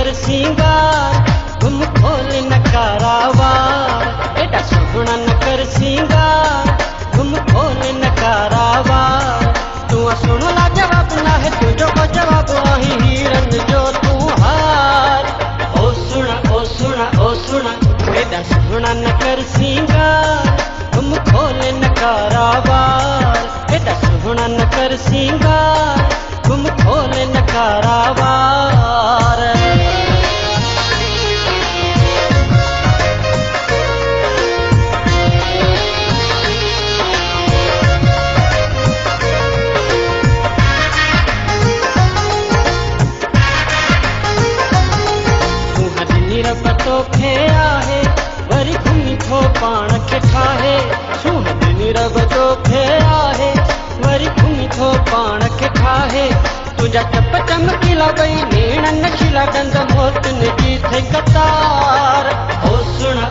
कर सिंगार घुम खोल नकारावार एडा सोहना न कर सिंगार घुम खोल नकारावार तू सुनला जवाब ना है तुझो को जवाब आही हिरन जो तू हार ओ सुना एडा सोहना न कर सिंगार घुम खोल नकारावार एडा सोहना न कर सिंगार घुम खोल नकारावार तोखे आहे वरी घुमी थो पाण खे ठाहे सुहिणी रब तोखे आहे वरी घुमी थो पाण खे ठाहे तुझा चप चमकीला ॿई नेण नशीला डंद मोतन जी थे कतार ओ सुना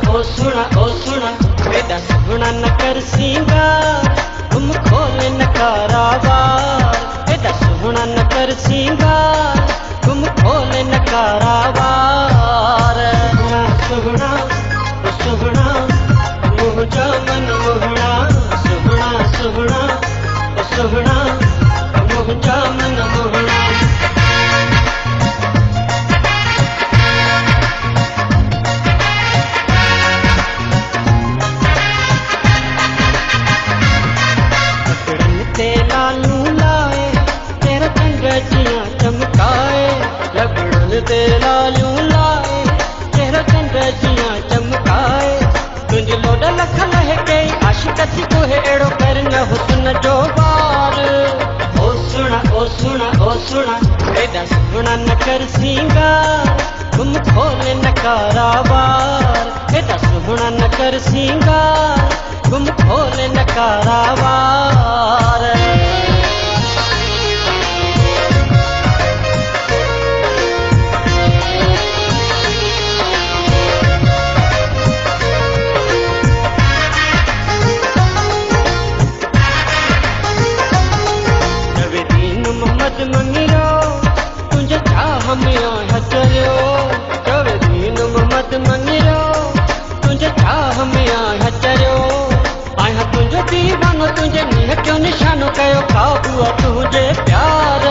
एॾा सुहिणा न कर सिंगार घुम खोल नकारावार एॾा सुहिणा न कर सिंगार घुम खोल नकारावार सुहना मुझा मन मोहना सुहना मुझा मन मोहना ते लालू लाए तेरा चंग जिया चमकाए लगड़न ते लालू लाए तेरा चंग जिया चमकाए तुझ लोड लख लहे कई आशिक थी को है एड़ो कर न हुस्न जो बार ओ सुना एडा सुना न कर सिंगार घुम खोल नकारावार एडा सुना न कर सिंगार घुम खोल नकारावार मंगिरो तुझे चाह में हचरियो चवे दीन मोहम्मद मंगिरो तुझे चाह में हचरियो आया तुझो दीवानो तुझे निहचो निशानो कयो काबू तुझे प्यार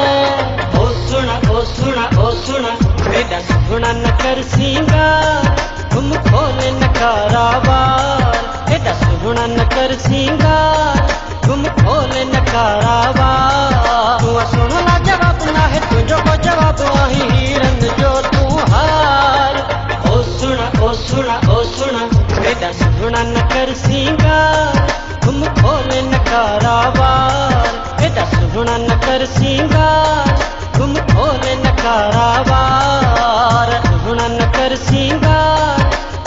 ओ सुना एडा सुना न कर सिंगार घुम खोल नकारावार एडा सुना न कर सिंगार घुम खोल नकारावार तू सुनला जवाब ना है तुझो को जवाब आही हिरन जो तू हार ओ सुना एडा सुना न कर सिंगार घुम खोल नकारावार एडा सुना न कर सिंगार घुम खोल नकारावार सुना न कर सिंगार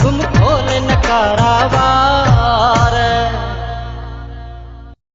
घुम खोल नकारावार